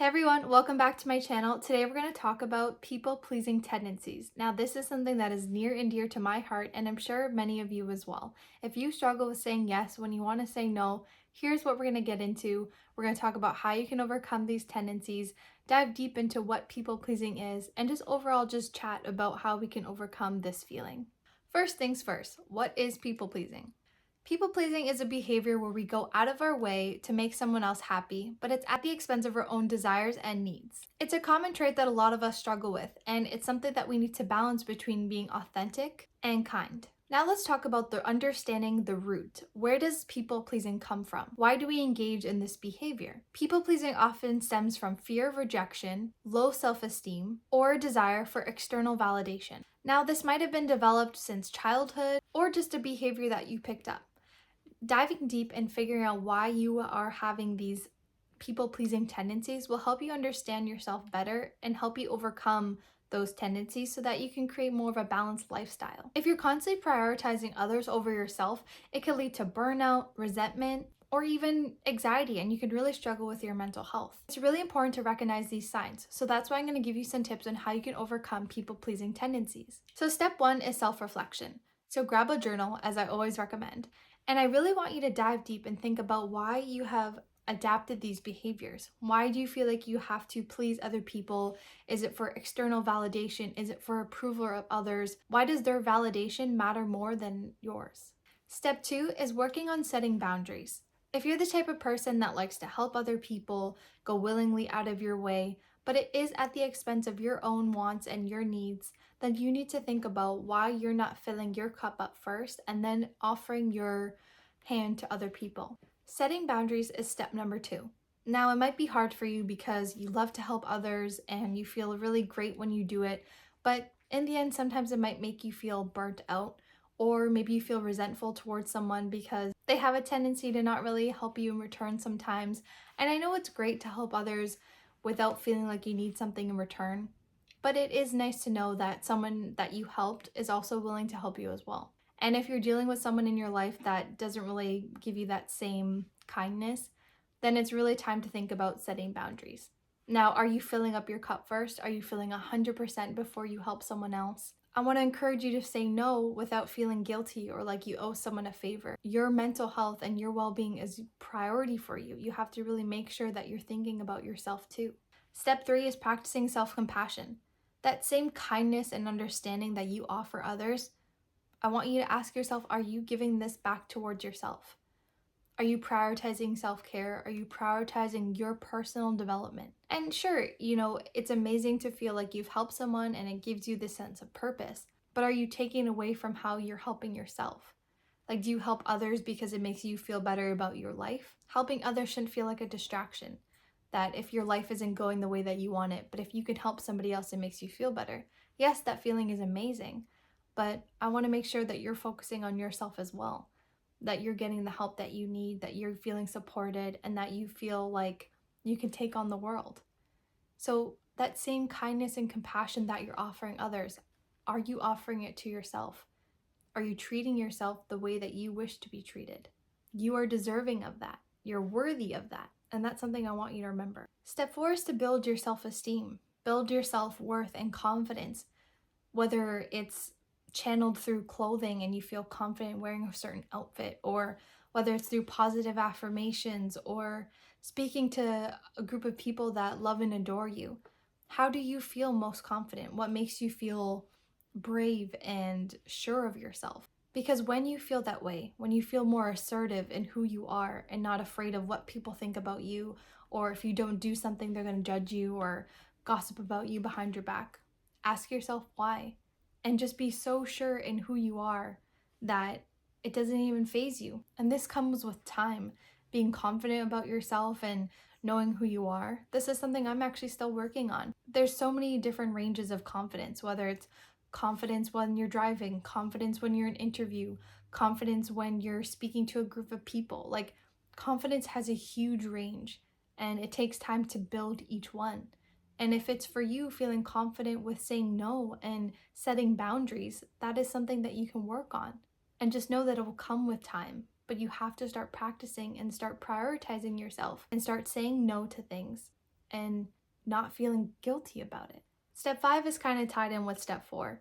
Hey everyone, welcome back to my channel. Today we're going to talk about people-pleasing tendencies. Now this is something that is near and dear to my heart, and I'm sure many of you as well. If you struggle with saying yes when you want to say no, here's what we're going to get into. We're going to talk about how you can overcome these tendencies, dive deep into what people-pleasing is, and just overall just chat about how we can overcome this feeling. First things first, what is people-pleasing? People-pleasing is a behavior where we go out of our way to make someone else happy, but it's at the expense of our own desires and needs. It's a common trait that a lot of us struggle with, and it's something that we need to balance between being authentic and kind. Now let's talk about understanding the root. Where does people-pleasing come from? Why do we engage in this behavior? People-pleasing often stems from fear of rejection, low self-esteem, or a desire for external validation. Now this might have been developed since childhood or just a behavior that you picked up. Diving deep and figuring out why you are having these people-pleasing tendencies will help you understand yourself better and help you overcome those tendencies so that you can create more of a balanced lifestyle. If you're constantly prioritizing others over yourself, it can lead to burnout, resentment, or even anxiety, and you could really struggle with your mental health. It's really important to recognize these signs, so that's why I'm going to give you some tips on how you can overcome people-pleasing tendencies. So step one is self-reflection. So grab a journal, as I always recommend, and I really want you to dive deep and think about why you have adapted these behaviors. Why do you feel like you have to please other people? Is it for external validation? Is it for approval of others? Why does their validation matter more than yours? Step two is working on setting boundaries. If you're the type of person that likes to help other people, go willingly out of your way, but it is at the expense of your own wants and your needs, then you need to think about why you're not filling your cup up first and then offering your hand to other people. Setting boundaries is step number two. Now, it might be hard for you because you love to help others and you feel really great when you do it, but in the end, sometimes it might make you feel burnt out, or maybe you feel resentful towards someone because they have a tendency to not really help you in return sometimes. And I know it's great to help others without feeling like you need something in return, but it is nice to know that someone that you helped is also willing to help you as well. And if you're dealing with someone in your life that doesn't really give you that same kindness, then it's really time to think about setting boundaries. Now, are you filling up your cup first? Are you filling 100% before you help someone else? I want to encourage you to say no without feeling guilty or like you owe someone a favor. Your mental health and your well-being is priority for you. You have to really make sure that you're thinking about yourself too. Step three is practicing self-compassion. That same kindness and understanding that you offer others, I want you to ask yourself, are you giving this back towards yourself? Are you prioritizing self-care? Are you prioritizing your personal development? And sure, it's amazing to feel like you've helped someone and it gives you this sense of purpose, but are you taking away from how you're helping yourself? Like, do you help others because it makes you feel better about your life? Helping others shouldn't feel like a distraction. That if your life isn't going the way that you want it, but if you can help somebody else, it makes you feel better. Yes, that feeling is amazing, but I want to make sure that you're focusing on yourself as well, that you're getting the help that you need, that you're feeling supported, and that you feel like you can take on the world. So that same kindness and compassion that you're offering others, are you offering it to yourself? Are you treating yourself the way that you wish to be treated? You are deserving of that. You're worthy of that. And that's something I want you to remember. Step four is to build your self-esteem, build your self-worth and confidence, whether it's channeled through clothing and you feel confident wearing a certain outfit, or whether it's through positive affirmations or speaking to a group of people that love and adore you. How do you feel most confident? What makes you feel brave and sure of yourself? Because when you feel that way, when you feel more assertive in who you are and not afraid of what people think about you, or if you don't do something, they're going to judge you or gossip about you behind your back, ask yourself why. And just be so sure in who you are that it doesn't even faze you. And this comes with time, being confident about yourself and knowing who you are. This is something I'm actually still working on. There's so many different ranges of confidence, whether it's confidence when you're driving, confidence when you're in an interview, confidence when you're speaking to a group of people. Like, confidence has a huge range and it takes time to build each one. And if it's for you feeling confident with saying no and setting boundaries, that is something that you can work on. And just know that it will come with time, but you have to start practicing and start prioritizing yourself and start saying no to things. and not feeling guilty about it. Step 5 is kind of tied in with step 4.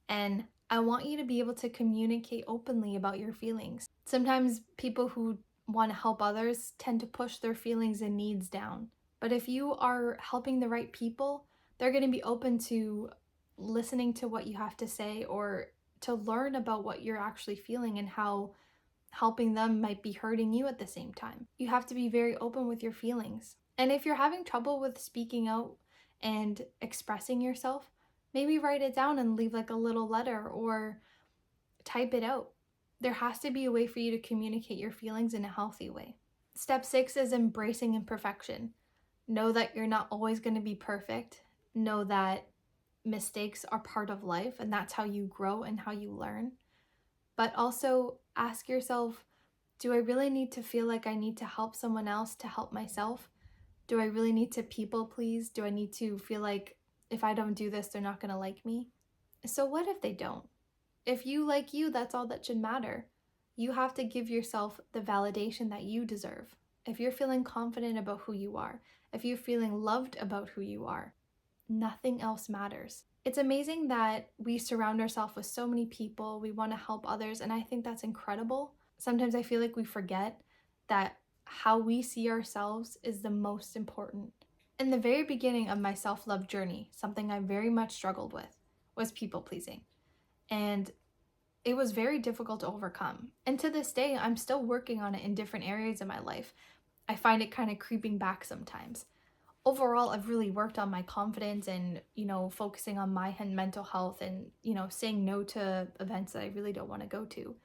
And I want you to be able to communicate openly about your feelings. Sometimes people who want to help others tend to push their feelings and needs down. But if you are helping the right people, they're going to be open to listening to what you have to say or to learn about what you're actually feeling and how helping them might be hurting you at the same time. You have to be very open with your feelings. And if you're having trouble with speaking out and expressing yourself, maybe write it down and leave like a little letter or type it out. There has to be a way for you to communicate your feelings in a healthy way. Step 6 is embracing imperfection. Know that you're not always going to be perfect. Know that mistakes are part of life and that's how you grow and how you learn. But also ask yourself, do I really need to feel like I need to help someone else to help myself? Do I really need to people please? Do I need to feel like if I don't do this, they're not going to like me? So what if they don't? If you like you, that's all that should matter. You have to give yourself the validation that you deserve. If you're feeling confident about who you are, if you're feeling loved about who you are, nothing else matters. It's amazing that we surround ourselves with so many people. We want to help others, and I think that's incredible. Sometimes I feel like we forget that how we see ourselves is the most important. In the very beginning of my self-love journey, something I very much struggled with was people pleasing. And it was very difficult to overcome. And to this day, I'm still working on it in different areas of my life. I find it kind of creeping back sometimes. Overall, I've really worked on my confidence and, focusing on my mental health and, saying no to events that I really don't want to go to.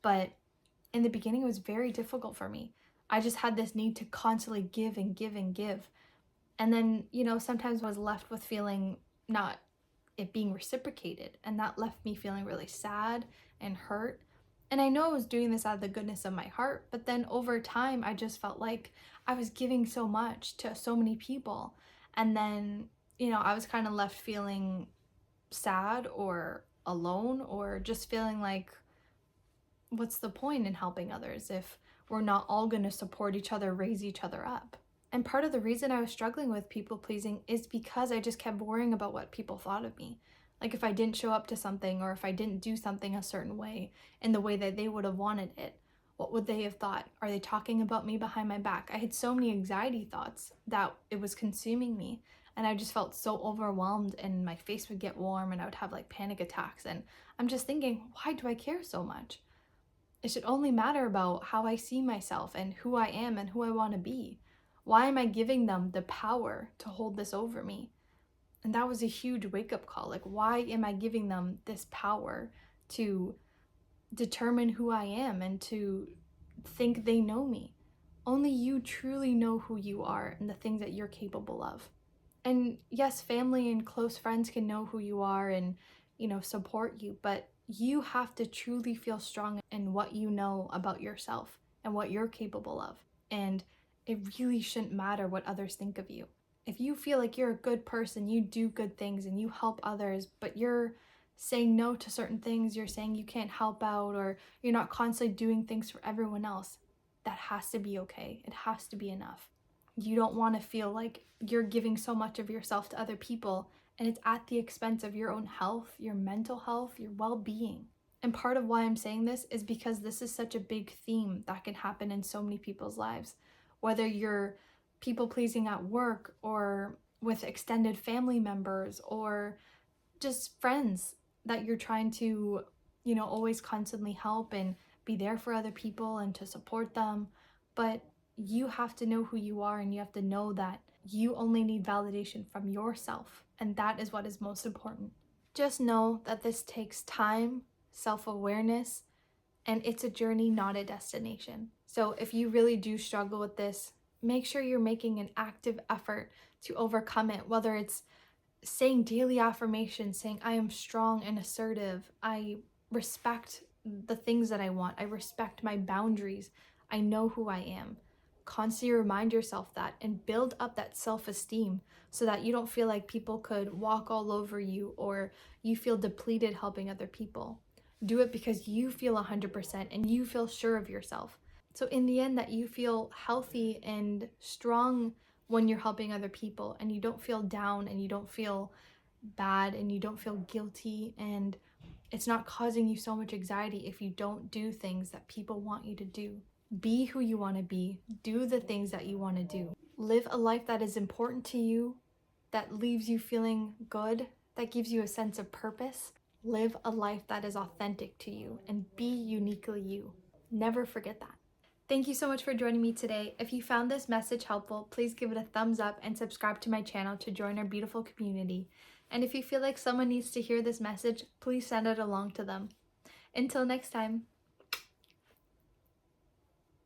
But in the beginning, it was very difficult for me. I just had this need to constantly give and give and give. And then, sometimes I was left with feeling not it being reciprocated. And that left me feeling really sad and hurt. And I know I was doing this out of the goodness of my heart, but then over time, I just felt like I was giving so much to so many people. And then, I was kind of left feeling sad or alone or just feeling like, what's the point in helping others if we're not all going to support each other, raise each other up? And part of the reason I was struggling with people pleasing is because I just kept worrying about what people thought of me. Like if I didn't show up to something or if I didn't do something a certain way in the way that they would have wanted it, what would they have thought? Are they talking about me behind my back? I had so many anxiety thoughts that it was consuming me. And I just felt so overwhelmed and my face would get warm and I would have like panic attacks. And I'm just thinking, why do I care so much? It should only matter about how I see myself and who I am and who I want to be. Why am I giving them the power to hold this over me? And that was a huge wake-up call. Like, why am I giving them this power to determine who I am and to think they know me? Only you truly know who you are and the things that you're capable of. And yes, family and close friends can know who you are and, support you, but you have to truly feel strong in what you know about yourself and what you're capable of. And it really shouldn't matter what others think of you. If you feel like you're a good person, you do good things and you help others, but you're saying no to certain things, you're saying you can't help out, or you're not constantly doing things for everyone else, that has to be okay. It has to be enough. You don't want to feel like you're giving so much of yourself to other people and it's at the expense of your own health, your mental health, your well-being. And part of why I'm saying this is because this is such a big theme that can happen in so many people's lives. Whether you're people pleasing at work or with extended family members or just friends that you're trying to, always constantly help and be there for other people and to support them. But you have to know who you are and you have to know that you only need validation from yourself. And that is what is most important. Just know that this takes time, self-awareness, and it's a journey, not a destination. So if you really do struggle with this, make sure you're making an active effort to overcome it, whether it's saying daily affirmations, saying I am strong and assertive, I respect the things that I want, I respect my boundaries, I know who I am. Constantly remind yourself that and build up that self-esteem so that you don't feel like people could walk all over you or you feel depleted helping other people. Do it because you feel 100% and you feel sure of yourself. So in the end, that you feel healthy and strong when you're helping other people, and you don't feel down and you don't feel bad and you don't feel guilty, and it's not causing you so much anxiety if you don't do things that people want you to do. Be who you want to be. Do the things that you want to do. Live a life that is important to you, that leaves you feeling good, that gives you a sense of purpose. Live a life that is authentic to you and be uniquely you. Never forget that. Thank you so much for joining me today. If you found this message helpful, please give it a thumbs up and subscribe to my channel to join our beautiful community. And if you feel like someone needs to hear this message, please send it along to them. Until next time.